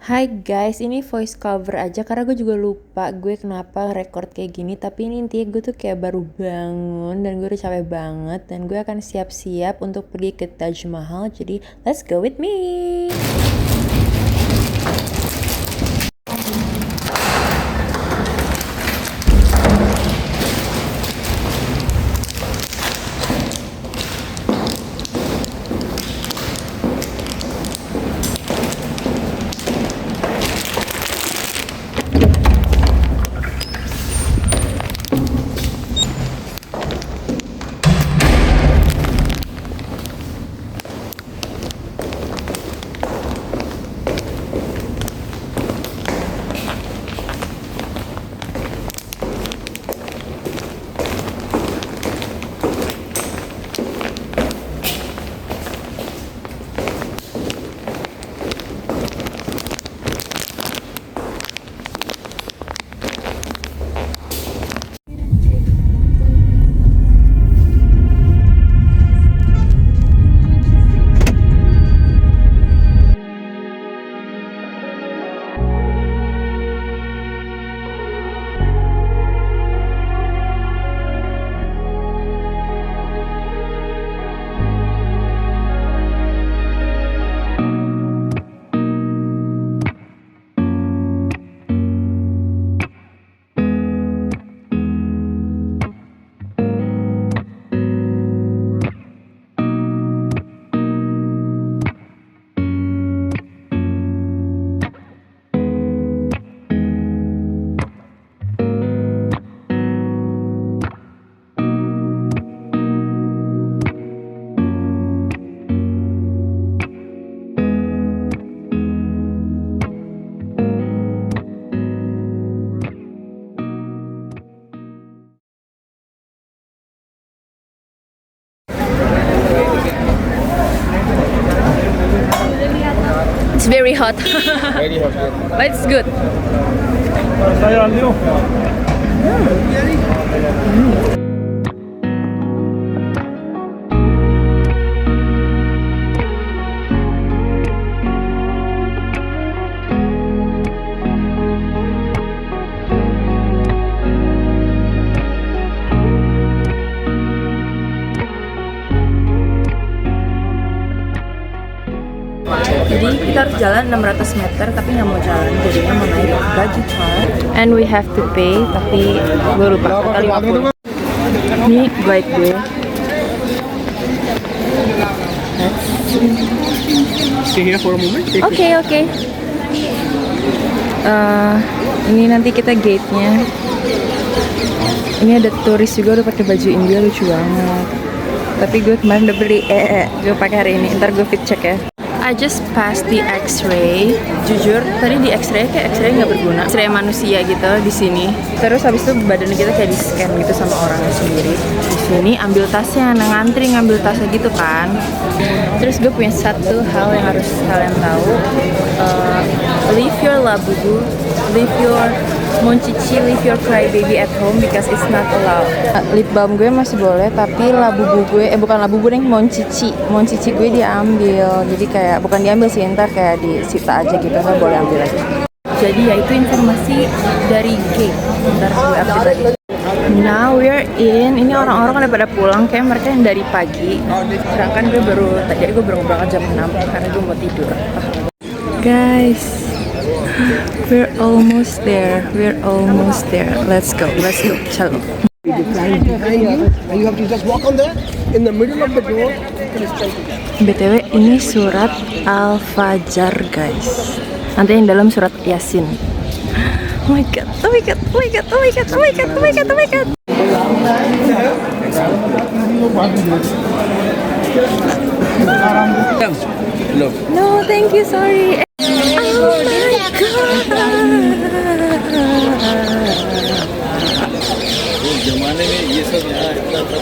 Hai guys, ini voice cover aja karena gue juga lupa gue kenapa record kayak gini. Tapi ini intinya gue tuh kayak baru bangun dan gue udah capek banget. Dan gue akan siap-siap untuk pergi ke Taj Mahal. Jadi let's go with me. It's very hot. Very hot. But it's good. Saya Aldo. Jadi kita harus jalan 600 meter tapi nggak mau jalan, jadinya mau naik baju car. And we have to pay, tapi gue lupa kali 50. Ini guide gue. Stay here for a moment. Oke. Ini nanti kita gate-nya. Ini ada turis juga udah pakai baju India, lucu banget. Tapi gue kemarin udah beli, gue pakai hari ini. Ntar gue fit check ya. I just passed the X-ray. Jujur, tadi di X-ray kayak X-ray nggak berguna. X-ray manusia gitu di sini. Terus habis itu badan kita kayak di scan gitu sama orangnya sendiri. Di sini ambil tasnya, ngantri ngambil tasnya gitu kan. Terus gue punya satu hal yang harus kalian tahu. Leave your labubu, leave your moncici, leave your crybaby at home because it's not allowed. Lip balm gue masih boleh, tapi labubu gue, bukan labubu nih, moncici gue diambil. Jadi kayak bukan diambil sih, ntar kayak disita aja gitu, nggak boleh ambil lagi. Jadi ya itu informasi dari gate. Ntar gue update lagi. Now we're in. Ini orang-orang udah pada pulang, kayak mereka yang dari pagi. Sedangkan gue jadi gue baru berangkat jam 6 karena gue mau tidur. Guys, we're almost there. Let's go. Chalo. Behind you, and you have to just walk on there. In the middle of the door, you can straight to that. BTW ini surat Al-Fajr guys. Nanti yang dalam surat Yasin. Oh my god. Look. No, thank you, sorry. Oh my god. जमाने में ये सब यहाँ इतना था.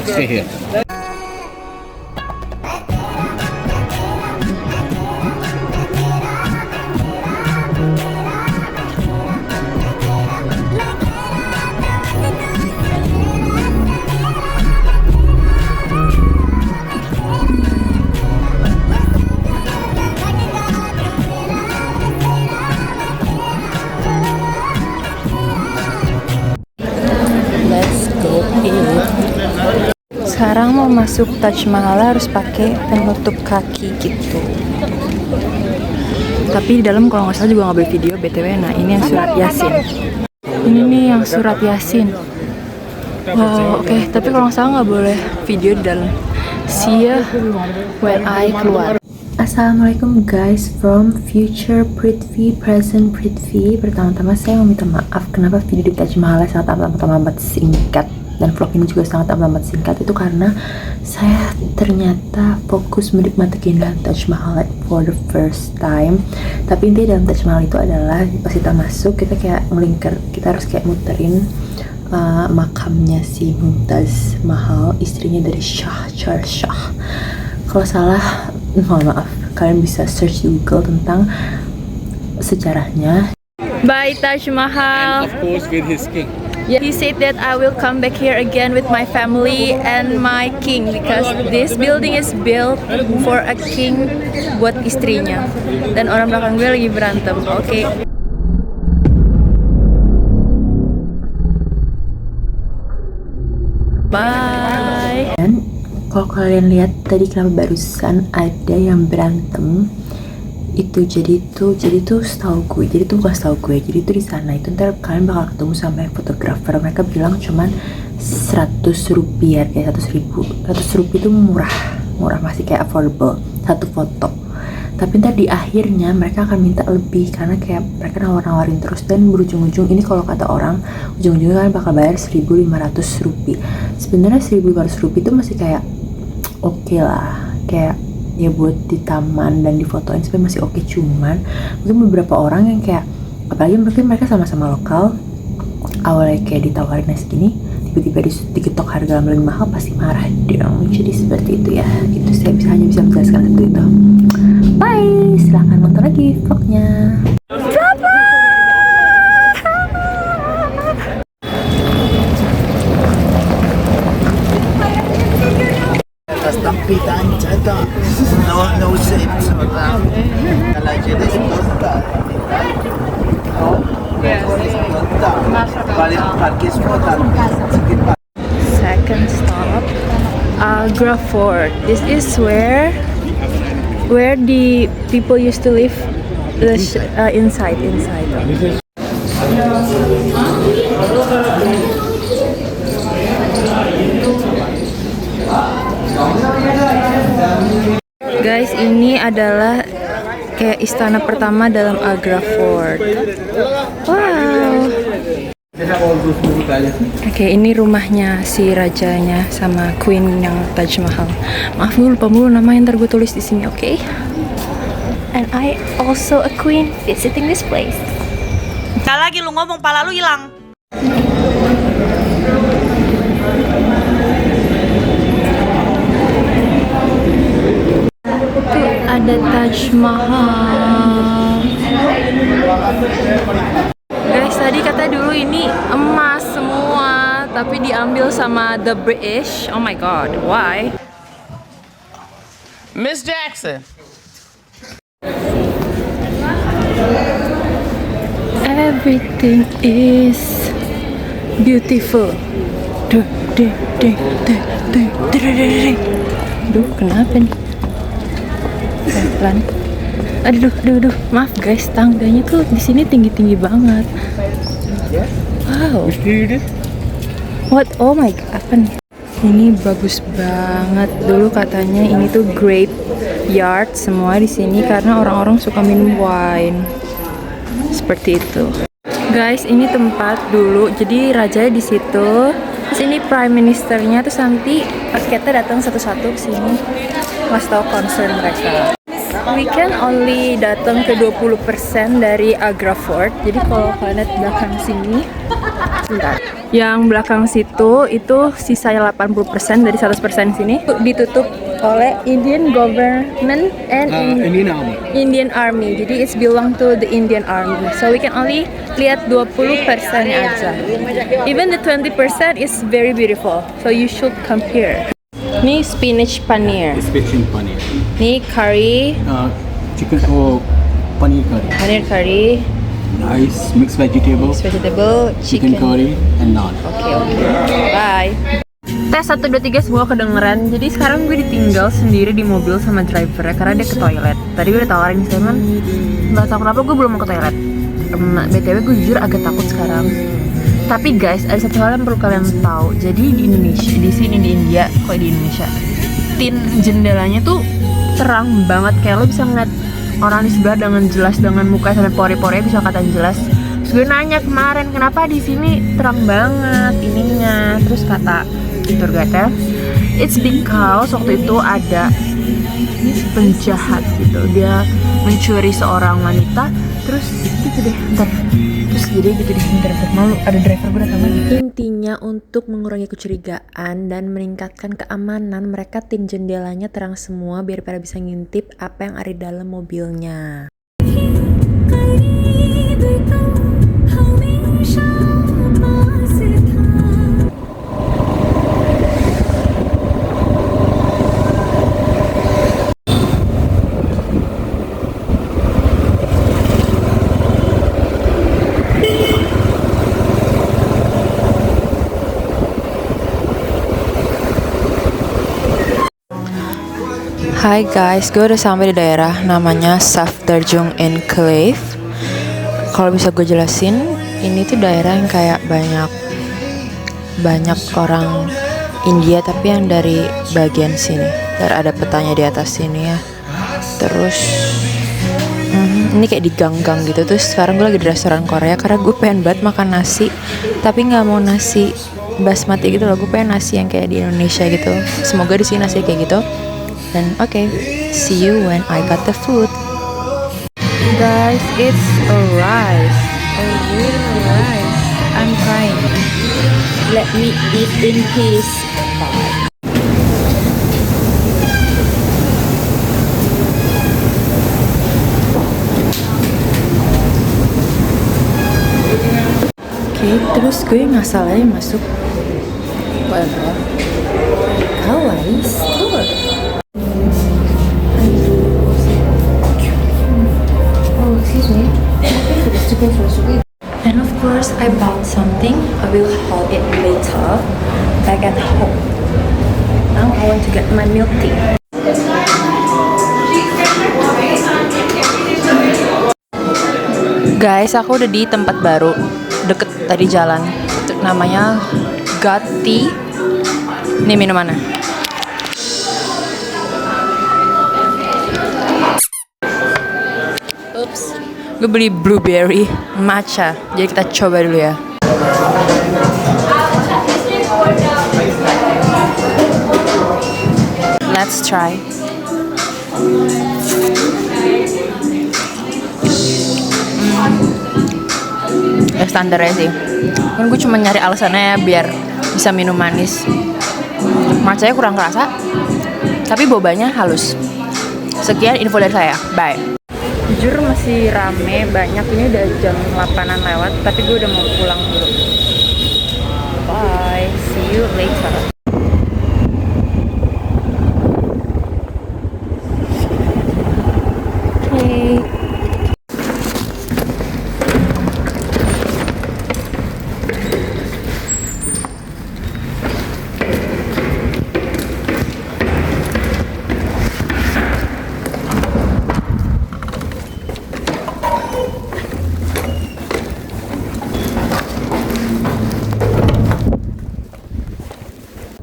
Stay here. Sekarang mau masuk Taj Mahal harus pakai penutup kaki gitu. Tapi di dalam kalau nggak salah juga nggak boleh video BTW. Nah ini yang surat Yasin. Ini nih yang surat Yasin. Wow, oke. Tapi kalau nggak salah nggak boleh video di dalam. See ya when I keluar. Assalamualaikum guys, from future Prithvi, present Prithvi. Pertama-tama saya mau minta maaf kenapa video di Taj Mahal sangat amat singkat. Dan vlog ini juga sangat amat singkat. Itu karena saya ternyata fokus menikmati keindahan Taj Mahal for the first time. Tapi intinya dalam Taj Mahal itu adalah pas kita masuk kita kayak ngelingkar, kita harus kayak muterin makamnya si Mumtaz Mahal, istrinya dari Shah Shah. Kalau salah mohon maaf, kalian bisa search di Google tentang sejarahnya. Bye Taj Mahal. And of course with his king. Yeah, he said that I will come back here again with my family and my king because this building is built for a king buat istrinya. Dan orang belakang gue lagi berantem. Oke. Bye. Dan kalau kalian lihat tadi kenapa barusan ada yang berantem itu jadi tuh setahu gue, jadi tuh bukan setahu gue, jadi tuh di sana itu ntar kalian bakal ketemu sama fotografer. Mereka bilang cuman 100 rupiah, kayak 100 rupiah itu murah masih kayak affordable satu foto. Tapi ntar di akhirnya mereka akan minta lebih karena kayak mereka nawarin terus, dan berujung-ujung ini kalau kata orang ujung-ujungnya kalian bakal bayar 1.500 rupiah. Sebenarnya 1.500 rupiah itu masih kayak oke lah, kayak ya buat di taman dan difotoin sebenarnya masih oke. Cuman mungkin beberapa orang yang kayak, apalagi mungkin mereka sama-sama lokal, awalnya kayak ditawarin segini, tiba-tiba di TikTok harga lebih mahal, pasti marah dong. Jadi seperti itu ya, gitu. Saya hanya bisa menjelaskan seperti itu. Bye, silahkan nonton lagi vlognya. Tampitan cerita no shape kalau jadi sebentar balik parkir sebentar. Second stop, Agra Fort. This is where the people used to live inside. Guys, ini adalah kayak istana pertama dalam Agra Fort. Wow. Oke, ini rumahnya si rajanya sama queen yang Taj Mahal. Maaf gue lupa mulu namanya, ntar gue tulis di sini, oke? And I also a queen visiting this place. Sekali lagi lu ngomong, pala lu hilang. Tuh ada Taj Mahal. Guys, tadi kata dulu ini emas semua, tapi diambil sama the British. Oh my god, why? Miss Jackson. Everything is beautiful. Duh, kenapa nih? Pelan. Aduh. Maaf guys, tangganya tuh di sini tinggi banget. Wow. What? Oh my god, apa nih? Ini bagus banget. Dulu katanya ini tuh graveyard semua di sini karena orang-orang suka minum wine. Seperti itu. Guys, ini tempat dulu. Jadi rajanya di situ. Terus ini prime ministernya, terus nanti rakyatnya datang satu-satu ke sini ngasih tahu concern mereka. We can only datang ke 20% dari Agra Fort. Jadi kalau kalian lihat belakang sini, sebentar. Yang belakang situ itu sisanya 80% dari 100% sini ditutup oleh Indian government and Indian Army. Jadi it's belong to the Indian Army. So we can only lihat 20% aja. Even the 20% is very beautiful. So you should come here. Ini spinach paneer. Spinach paneer. Ini curry. Chicken or paneer curry. Paneer curry. Nice mixed vegetable. Mixed vegetable. Chicken curry and naan. Okay. Bye. tes 1, 2, 3 semua kedengeran. Jadi sekarang gue ditinggal sendiri di mobil sama drivernya karena dia ke toilet. Tadi gue udah tawarin Simon, nggak tahu kenapa gue belum mau ke toilet. BTW gue jujur agak takut sekarang. Tapi guys, ada satu hal yang perlu kalian tahu. Jadi di Indonesia, di sini di India, kok di Indonesia, tin jendelanya tuh terang banget, kayak lo bisa ngeliat orang di sebelah dengan jelas, dengan muka sampai pori-porinya bisa kelihatan jelas. Terus gue nanya kemarin, kenapa di sini terang banget ininya? Terus kata tour guide-nya, it's because waktu itu ada penjahat gitu, dia mencuri seorang wanita. Terus gitu deh, bentar, malu ada driver gue datang lagi. Intinya untuk mengurangi kecurigaan dan meningkatkan keamanan, mereka tin jendelanya terang semua biar pada bisa ngintip apa yang ada di dalam mobilnya. Hai guys, gue udah sampai di daerah namanya Safdarjung Enclave. Kalau bisa gue jelasin, ini tuh daerah yang kayak banyak orang India tapi yang dari bagian sini. Dan ada petanya di atas sini ya. Terus ini kayak di gang-gang gitu. Terus sekarang gue lagi di restoran Korea karena gue pengen banget makan nasi, tapi nggak mau nasi basmati gitu loh. Gue pengen nasi yang kayak di Indonesia gitu. Semoga di sini nasi kayak gitu. Dan okay, see you when I got the food. Guys, it's a rice, a real rice. I'm trying. Let me eat in peace. Oke, terus gue nggak salah masuk. Kawaii store. And of course, I bought something. I will haul it later back at home. Now I want to get my milk tea. Guys, aku udah di tempat baru deket tadi jalan. Namanya God Tea. Ini minumannya. Oops. Gue beli blueberry matcha. Jadi kita coba dulu ya. Let's try. Ya standar aja sih. Kan gue cuma nyari alasannya biar bisa minum manis. Matchanya kurang kerasa, tapi bobanya halus. Sekian info dari saya. Bye. Jujur masih rame, banyak. Ini udah jam 8-an lewat, tapi gue udah mau pulang dulu. Bye, see you later. Okay.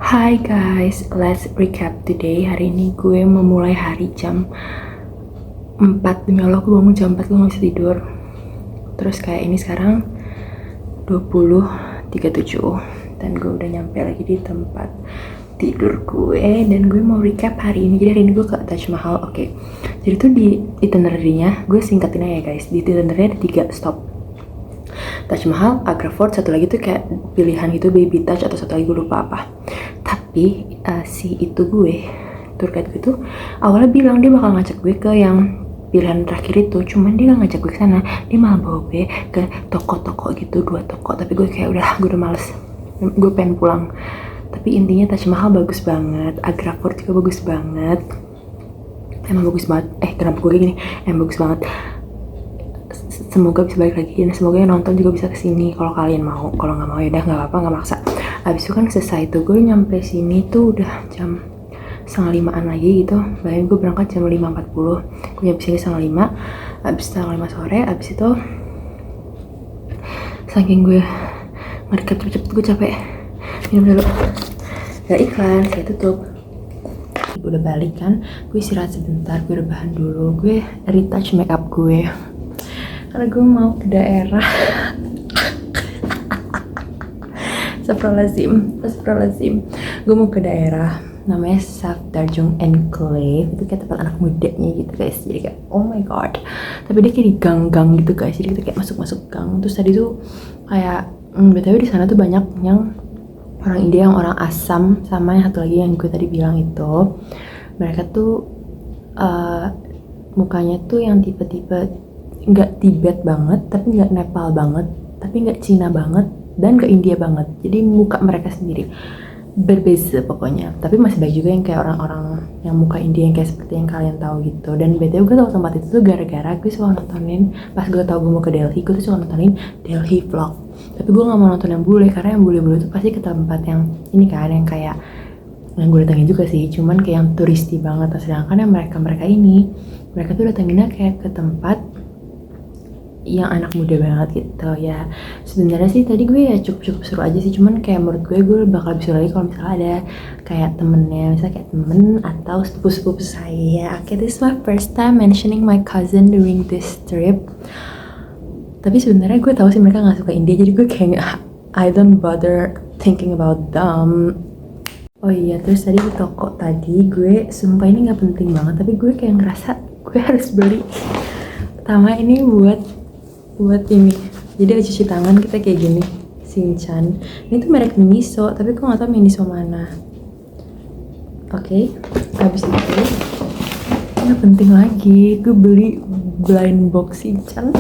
Hai guys, let's recap today. Hari ini gue memulai hari jam 4. Demi Allah, gue bangun jam 4, gue gak bisa tidur. Terus kayak ini sekarang 20.37 dan gue udah nyampe lagi di tempat tidur gue. Dan gue mau recap hari ini. Jadi hari ini gue ke Taj Mahal. Oke. Jadi tuh di itinerary-nya, gue singkatin aja ya guys. Di itinerary ada 3 stop. Taj Mahal, Agra Fort, satu lagi tuh kayak pilihan gitu, Baby Taj, atau satu lagi gue lupa apa. Tapi si itu gue, tour guide gue tuh awalnya bilang dia bakal ngajak gue ke yang pilihan terakhir itu, cuman dia gak ngajak gue ke sana. Dia malah bawa gue ke toko-toko gitu, 2 toko. Tapi gue kayak udah, gue udah males, gue pengen pulang. Tapi intinya Taj Mahal bagus banget, Agra Fort juga bagus banget. Emang bagus banget. Kenapa gue kayak gini? Emang bagus banget. Semoga bisa balik lagi dan semoga yang nonton juga bisa kesini kalau kalian mau. Kalau nggak mau ya udah nggak apa-apa, nggak maksa. Abis itu kan selesai tuh, gue nyampe sini tuh udah jam 4:30 lagi gitu. Bayangin gue berangkat jam 5.40, gue nyampe sini 5:30. Abis 5:30 sore, abis itu saking gue ngerekap cepet-cepet gue capek, minum dulu. Gak iklan, saya tutup. Gue udah balik kan, gue istirahat sebentar, gue rebahan dulu, gue retouch makeup gue karena gue mau ke daerah. Astagfirullahaladzim. Gue mau ke daerah namanya Safdarjung Enclave. Itu kayak tempat anak mudanya gitu guys. Jadi kayak oh my god. Tapi dia kayak di gang-gang gitu guys. Jadi kita kayak masuk-masuk gang. Terus tadi tuh kayak BTW di sana tuh banyak yang orang India, yang orang Assam, sama yang satu lagi yang gue tadi bilang itu. Mereka tuh mukanya tuh yang tipe-tipe nggak Tibet banget, tapi nggak Nepal banget, tapi nggak Cina banget, dan ke India banget. Jadi muka mereka sendiri berbeza pokoknya. Tapi masih banyak juga yang kayak orang-orang yang muka India yang kayak seperti yang kalian tahu gitu. Dan BTW gue tahu tempat itu tuh gara-gara gue selalu nontonin, pas gue tahu gue mau ke Delhi, gue tuh selalu nontonin Delhi vlog. Tapi gue nggak mau nonton yang bule, karena yang bule-bule tuh pasti ke tempat yang ini kan, yang kayak yang gue datengin juga sih, cuman kayak yang turisti banget. Sedangkan yang mereka ini, mereka tuh datenginnya kayak ke tempat yang anak muda banget gitu ya. Sebenarnya sih tadi gue ya cukup seru aja sih, cuman kayak menurut gue bakal lebih seru lagi kalau misalnya ada kayak temennya, misalnya kayak temen atau sepupu-sepupu saya. Okay, this is my first time mentioning my cousin during this trip. Tapi sebenarnya gue tahu sih mereka nggak suka India, jadi gue kayak I don't bother thinking about them. Oh iya, terus tadi di toko tadi gue sumpah ini nggak penting banget, tapi gue kayak ngerasa gue harus beli. Pertama ini buat ini, jadi cuci tangan kita kayak gini, Shinchan. Ini tuh merek Miniso, tapi gue nggak tahu Miniso mana. Oke, habis itu nggak penting lagi, gue beli blind box Shinchan.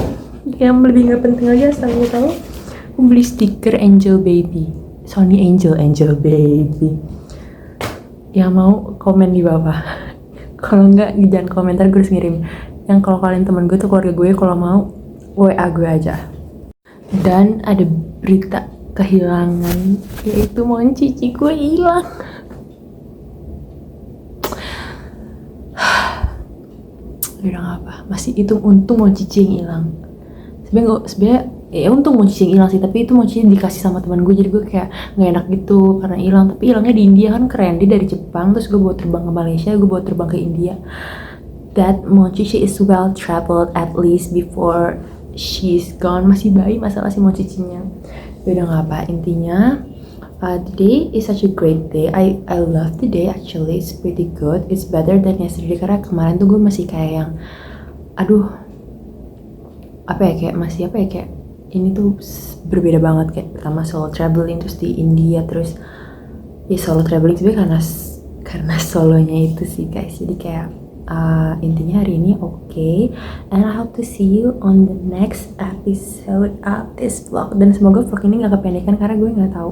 Yang lebih nggak penting lagi, asal gue tahu, gue beli stiker Angel Baby, Sony Angel Baby. Yang mau komen di bawah. Kalau nggak jangan komentar, gue harus ngirim. Yang kalau kalian teman gue tuh keluarga gue, kalau mau WA gue aja. Dan ada berita kehilangan, yaitu moncici gue hilang. Udah nggak apa, masih itu untung moncici yang hilang. Sebenarnya ya untung moncici yang hilang sih, tapi itu moncici dikasih sama teman gue, jadi gue kayak nggak enak gitu karena hilang. Tapi hilangnya di India kan keren, dia dari Jepang, terus gue bawa terbang ke Malaysia, gue bawa terbang ke India. That moncici is well traveled at least before she's gone. Masih bayi masalah si moncicinya. Udah nggak apa, intinya today is such a great day. I love the day actually. It's pretty good. It's better than yesterday, karena kemarin tuh gue masih kayak yang aduh kayak ini tuh berbeda banget. Kayak pertama solo traveling, terus di India, terus ya solo traveling sebenarnya karena solonya itu sih guys. Jadi kayak intinya hari ini okay, and I hope to see you on the next episode of this vlog. Dan semoga vlog ini gak kependekan, karena gue nggak tahu,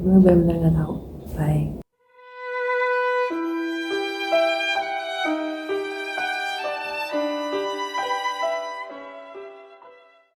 gue benar-benar nggak tahu. Bye.